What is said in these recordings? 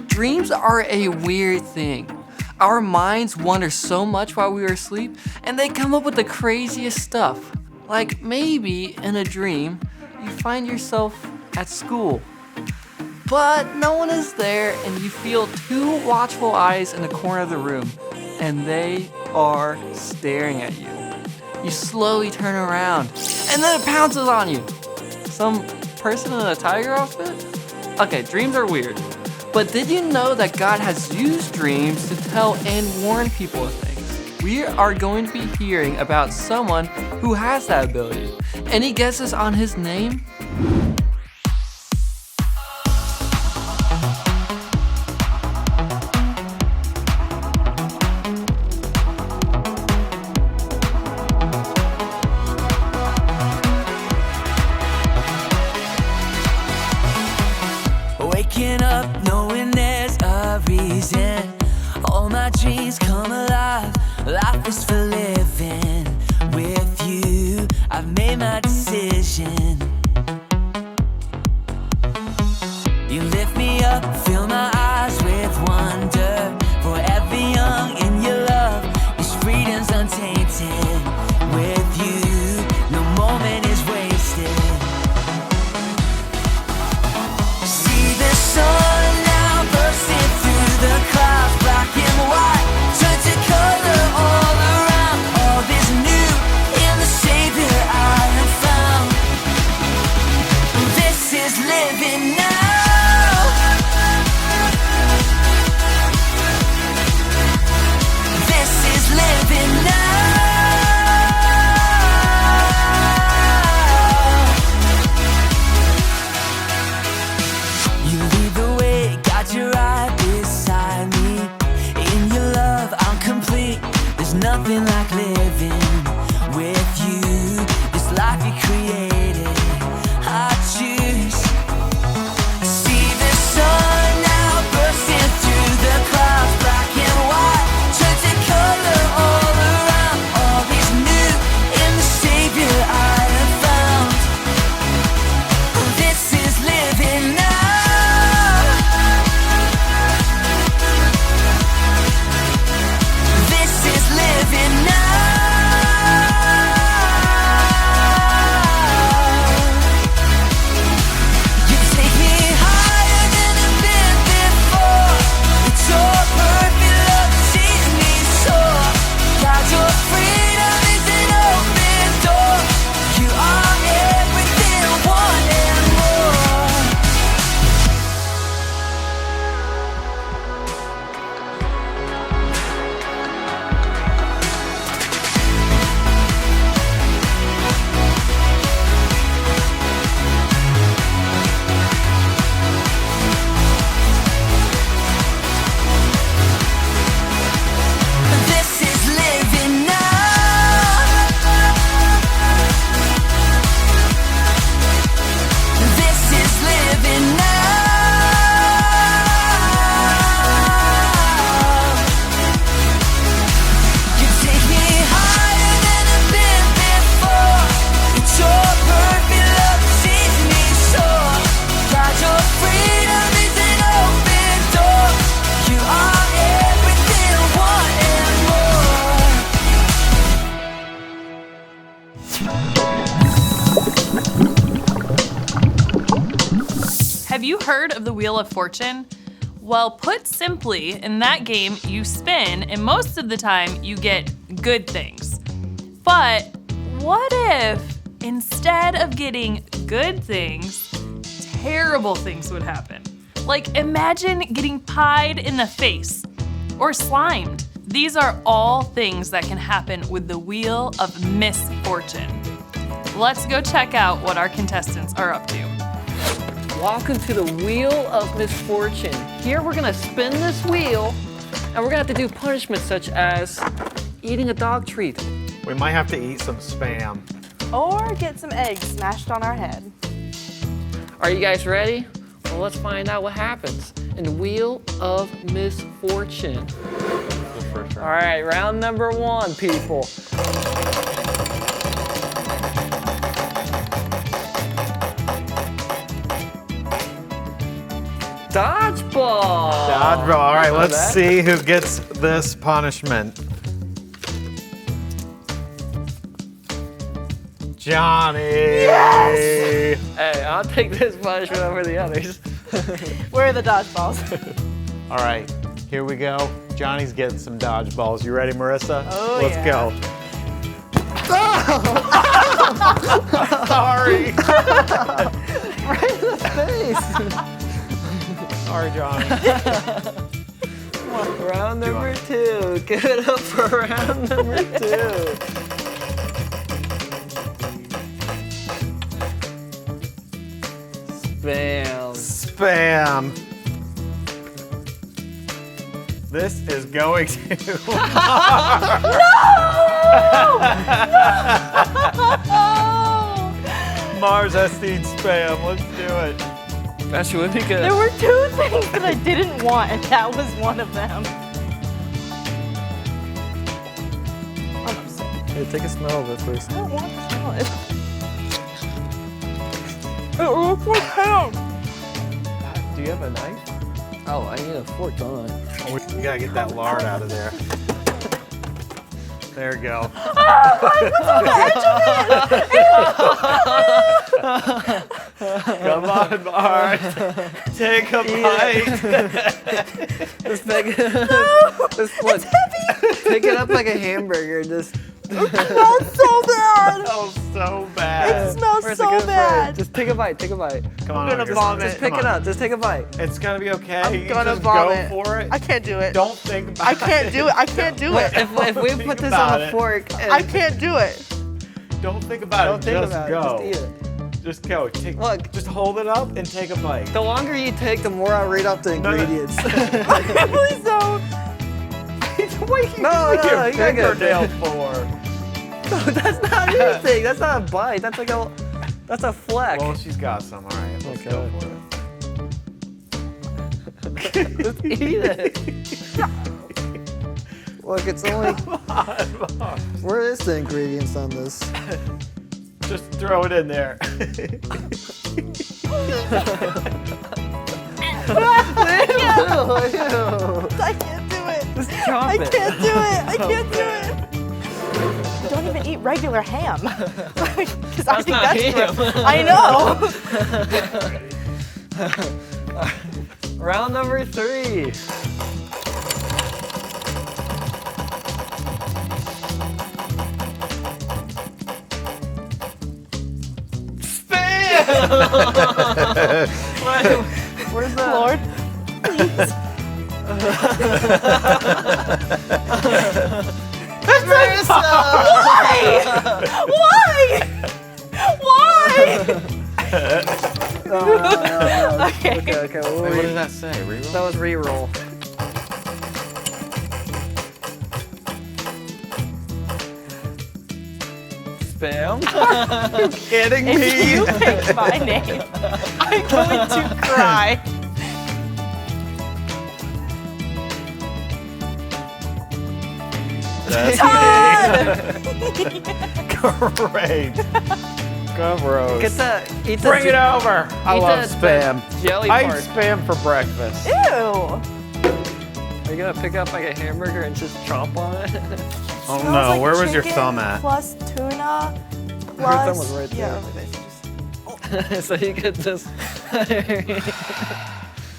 Dreams are a weird thing. Our minds wander so much while we are asleep, and they come up with the craziest stuff. Like maybe in a dream, you find yourself at school, but no one is there, and you feel two watchful eyes in the corner of the room, and they are staring at you. You slowly turn around, and then it pounces on you. Some person in a tiger outfit? Okay, dreams are weird. But did you know that God has used dreams to tell and warn people of things? We are going to be hearing about someone who has that ability. Any guesses on his name? Waking up knowing there's a reason. All my dreams come alive. Life is for living. With you, I've made my decision. You lift me up, fill my eyes with wonder. Forever young in your love, this freedom's untainted. With you, no moment is wasted. Sun now bursting through the clouds, black and white, turn to color all around. All is new in the Savior I have found. This is living now. This is living now. Nothing like living with you. This life you created, I choose. See the sun now bursting through the clouds, black and white, turn to color all around. All is new in the Savior I have found. This is living now. Living now. You take me higher than I've been before. It's your perfect love that sees me soar. God, your freedom is an open door. You are everything I want and more. This is living now. This is living now. You take me higher than I've been before. It's your perfect love that sees me soar. God, your freedom is an open door. You are everything I want and more. Have you heard of the Wheel of Fortune? Well, put simply, in that game, you spin, and most of the time, you get good things. But what if, instead of getting good things, terrible things would happen? Like, imagine getting pied in the face or slimed. These are all things that can happen with the Wheel of Misfortune. Let's go check out what our contestants are up to. Welcome to the Wheel of Misfortune. Here we're gonna spin this wheel, and we're gonna have to do punishments such as eating a dog treat. We might have to eat some Spam. Or get some eggs smashed on our head. Are you guys ready? Well, let's find out what happens in the Wheel of Misfortune. All right, round number 1, people. Dodgeball. Dodgeball. All right, let's that. see who gets this punishment. Johnny. Yes! Hey, I'll take this punishment over the others. Where are the dodgeballs? All right, here we go. Johnny's getting some dodgeballs. You ready, Marissa? Oh, Let's yeah. go. Sorry. Right in the face. Sorry, Johnny. Round number 2. Give it up for round number 2. Spam. Spam. This is going to. Mars has seen spam. Let's do it. That should would be good. There were 2 things that I didn't want, and that was one of them. I'm upset. Hey, take a smell of it first. I don't want to smell it. It looks like ham. Do you have a knife? Oh, I need a fork, don't I? Oh, we gotta get that lard out of there. There you go. Come on, Mars. Take a bite. Just pick it up. It's heavy. Pick it up like a hamburger. Just. It smells so bad. Oh, so bad. It smells Where's so it good bad. Just take a bite. Take a bite. Come on, I'm gonna August. vomit. Just pick it up. Just take a bite. It's gonna be okay. I'm You gonna just vomit. go for it. I can't do it. Don't think about I it. can't do it. I can't do it. If we Think put this about on a it. fork, and I can't do it. Don't think about don't it. think Just about go. it. Just eat it. Just go. Take, Look. Just hold it up and take a bite. The longer you take, the more I read off the No, no. ingredients. Please don't. What are you No, using no, your you gotta get it. fingernail for? That's not anything. That's not a bite. That's like a. That's a fleck. Well, she's got some. All right, let's Okay. go for it. Just eat it. Look, it's only. Where is the ingredients on this? Just throw it in there. I can't do it. Just chop I it. can't do it. I can't do it. Don't even eat regular ham. Because I think not that's gross. ham. I know. Round number 3. Where's the Lord. Why? Why? Okay. Okay, Wait, what does that say? Reroll? that was re-roll. Spam. Kidding If me? you pick my name, I'm going to cry. Great. Gross. Get the eat the Bring it over. I eat love the spam. jelly I eat part. spam for breakfast. Ew. Are you gonna pick up like a hamburger and just chomp on it? Oh Smells no, like where was your chicken thumb at? Plus tuna. thumb Plus. was right there. Yeah, over there. So you get this.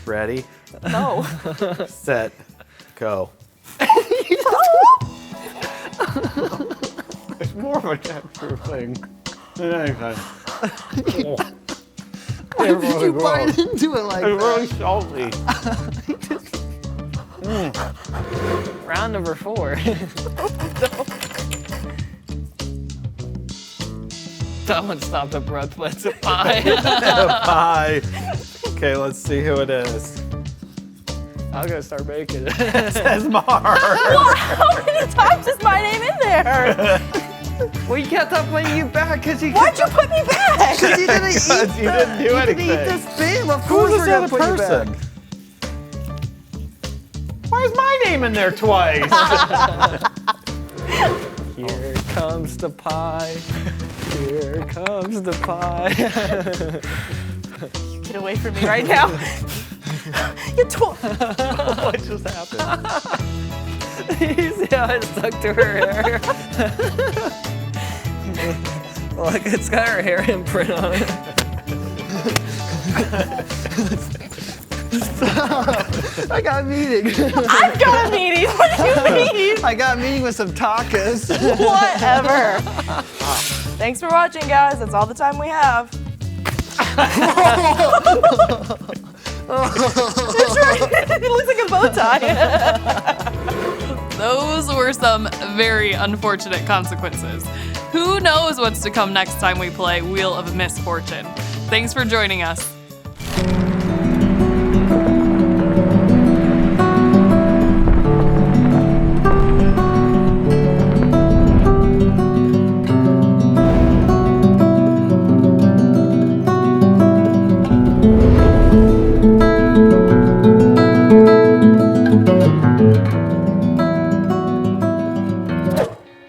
Ready, No. set, go. It's more of a texture thing than anything. Why did you bite into it like It's really that? salty. Round number 4. That one stopped a breath, but it's a pie. Bye. Okay, let's see who it is. I'm gonna start making it. It says Mars. How many times is my name in there? We kept on putting you back because you Why'd you put me back? Because you didn't eat Because you didn't do you anything. didn't eat the spam. Of Who course was we're the gonna other put you person? back. Why is my name in there twice? Here comes the pie. Here comes the pie. Get away from me right now. You told. What just happened? You see how it stuck to her hair? Look, it's got her hair imprint on it. I got a meeting. I've got a meeting. What do you mean? I got a meeting with some tacos. Whatever. Thanks for watching, guys. That's all the time we have. That's right. It looks like a bow tie. Those were some very unfortunate consequences. Who knows what's to come next time we play Wheel of Misfortune? Thanks for joining us.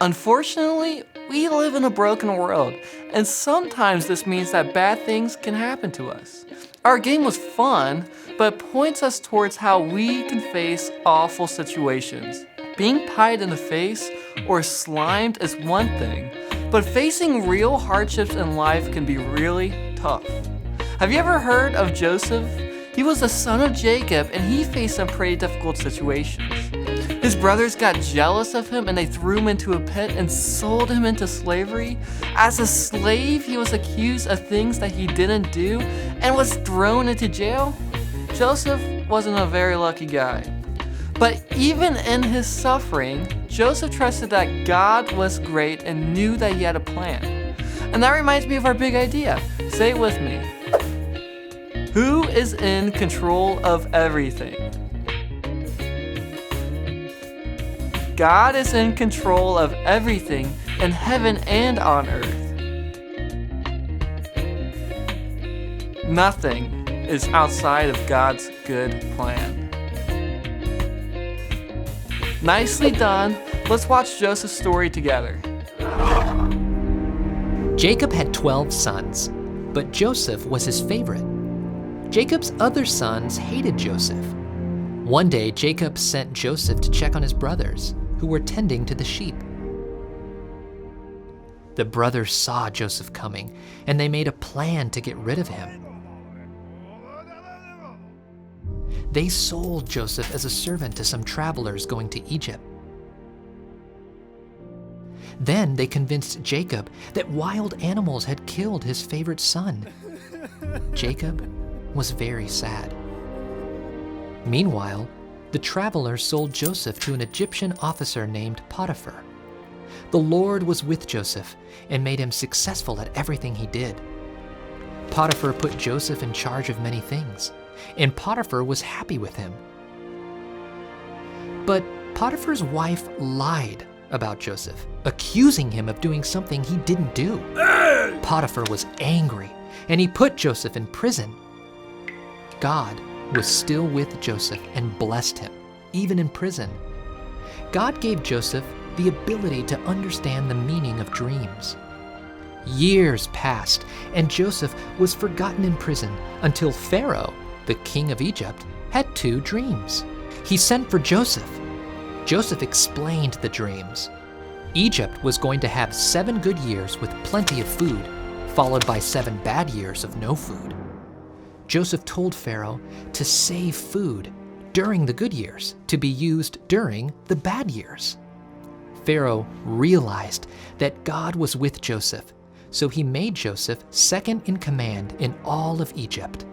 Unfortunately, we live in a broken world, and sometimes this means that bad things can happen to us. Our game was fun, but it points us towards how we can face awful situations. Being pied in the face or slimed is one thing, but facing real hardships in life can be really tough. Have you ever heard of Joseph? He was the son of Jacob, and he faced some pretty difficult situations. His brothers got jealous of him and they threw him into a pit and sold him into slavery. As a slave, he was accused of things that he didn't do and was thrown into jail. Joseph wasn't a very lucky guy. But even in his suffering, Joseph trusted that God was great and knew that he had a plan. And that reminds me of our big idea. Say it with me. Who is in control of everything? God is in control of everything in heaven and on earth. Nothing is outside of God's good plan. Nicely done. Let's watch Joseph's story together. Jacob had 12 sons, but Joseph was his favorite. Jacob's other sons hated Joseph. One day, Jacob sent Joseph to check on his brothers, who were tending to the sheep. The brothers saw Joseph coming, and they made a plan to get rid of him. They sold Joseph as a servant to some travelers going to Egypt. Then they convinced Jacob that wild animals had killed his favorite son. Jacob was very sad. Meanwhile, the travelers sold Joseph to an Egyptian officer named Potiphar. The Lord was with Joseph and made him successful at everything he did. Potiphar put Joseph in charge of many things, and Potiphar was happy with him. But Potiphar's wife lied about Joseph, accusing him of doing something he didn't do. Potiphar was angry, and he put Joseph in prison. God was still with Joseph and blessed him, even in prison. God gave Joseph the ability to understand the meaning of dreams. Years passed, and Joseph was forgotten in prison until Pharaoh, the king of Egypt, had 2 dreams. He sent for Joseph. Joseph explained the dreams. Egypt was going to have 7 good years with plenty of food, followed by 7 bad years of no food. Joseph told Pharaoh to save food during the good years to be used during the bad years. Pharaoh realized that God was with Joseph, so he made Joseph second in command in all of Egypt.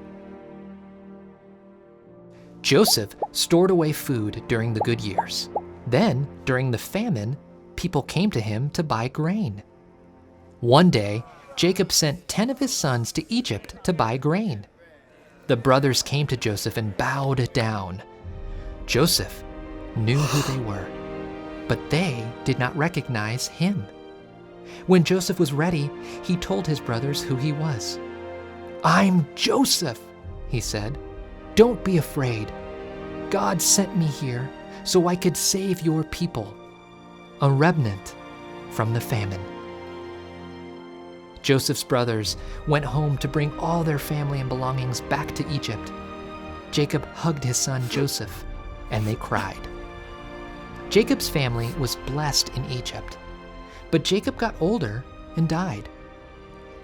Joseph stored away food during the good years. Then, during the famine, people came to him to buy grain. One day, Jacob sent 10 of his sons to Egypt to buy grain. The brothers came to Joseph and bowed down. Joseph knew who they were, but they did not recognize him. When Joseph was ready, he told his brothers who he was. "I'm Joseph," he said. "Don't be afraid. God sent me here so I could save your people, a remnant from the famine." Joseph's brothers went home to bring all their family and belongings back to Egypt. Jacob hugged his son Joseph, and they cried. Jacob's family was blessed in Egypt, but Jacob got older and died.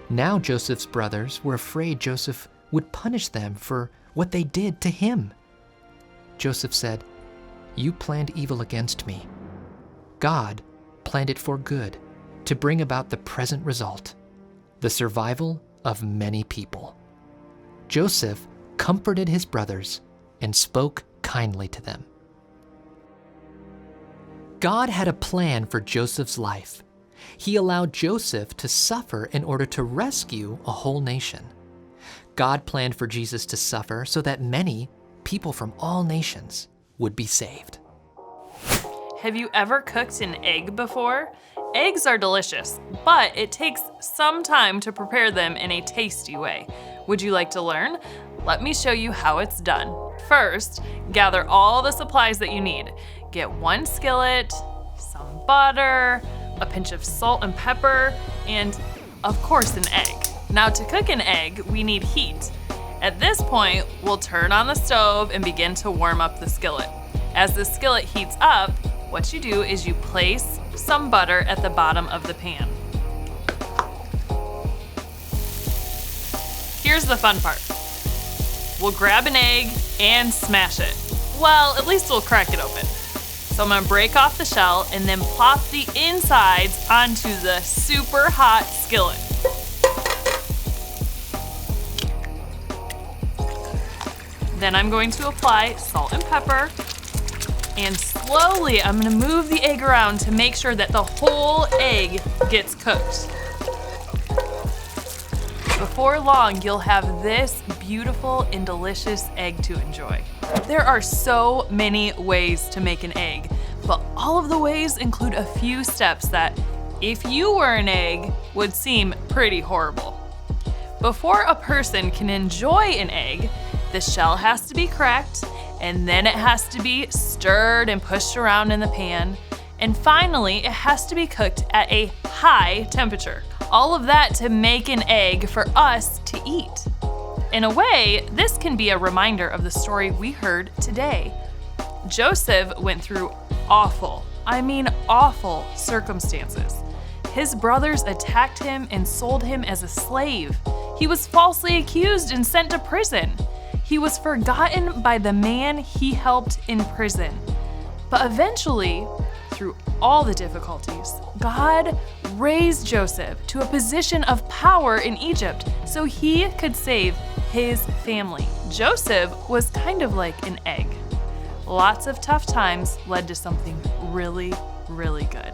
Now Joseph's brothers were afraid Joseph would punish them for what they did to him. Joseph said, "You planned evil against me. God planned it for good, to bring about the present result, the survival of many people." Joseph comforted his brothers and spoke kindly to them. God had a plan for Joseph's life. He allowed Joseph to suffer in order to rescue a whole nation. God planned for Jesus to suffer so that many people from all nations would be saved. Have you ever cooked an egg before? Eggs are delicious, but it takes some time to prepare them in a tasty way. Would you like to learn? Let me show you how it's done. First, gather all the supplies that you need. Get 1 skillet, some butter, a pinch of salt and pepper, and of course an egg. Now to cook an egg, we need heat. At this point, we'll turn on the stove and begin to warm up the skillet. As the skillet heats up, what you do is you place some butter at the bottom of the pan. Here's the fun part. We'll grab an egg and smash it. Well, at least we'll crack it open. So I'm gonna break off the shell and then plop the insides onto the super hot skillet. Then I'm going to apply salt and pepper, and slowly I'm gonna move the egg around to make sure that the whole egg gets cooked. Before long, you'll have this beautiful and delicious egg to enjoy. There are so many ways to make an egg, but all of the ways include a few steps that, if you were an egg, would seem pretty horrible. Before a person can enjoy an egg, the shell has to be cracked, and then it has to be stirred and pushed around in the pan, and finally, it has to be cooked at a high temperature. All of that to make an egg for us to eat. In a way, this can be a reminder of the story we heard today. Joseph went through awful circumstances. His brothers attacked him and sold him as a slave. He was falsely accused and sent to prison. He was forgotten by the man he helped in prison. But eventually, through all the difficulties, God raised Joseph to a position of power in Egypt so he could save his family. Joseph was kind of like an egg. Lots of tough times led to something really, really good.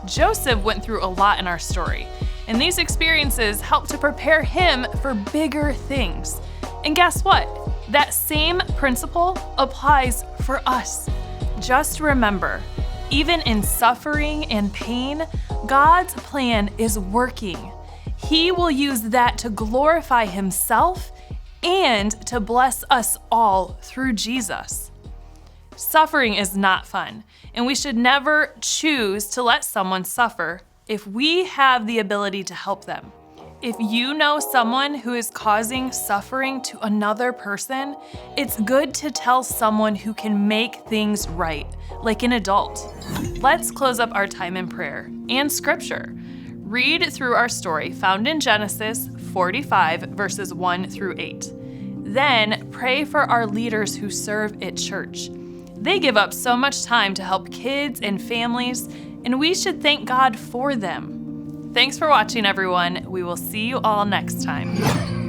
Joseph went through a lot in our story, and these experiences helped to prepare him for bigger things. And guess what? That same principle applies for us. Just remember, even in suffering and pain, God's plan is working. He will use that to glorify Himself and to bless us all through Jesus. Suffering is not fun, and we should never choose to let someone suffer if we have the ability to help them. If you know someone who is causing suffering to another person, it's good to tell someone who can make things right, like an adult. Let's close up our time in prayer and scripture. Read through our story found in Genesis 45, verses 1 through 8. Then pray for our leaders who serve at church. They give up so much time to help kids and families, and we should thank God for them. Thanks for watching, everyone. We will see you all next time.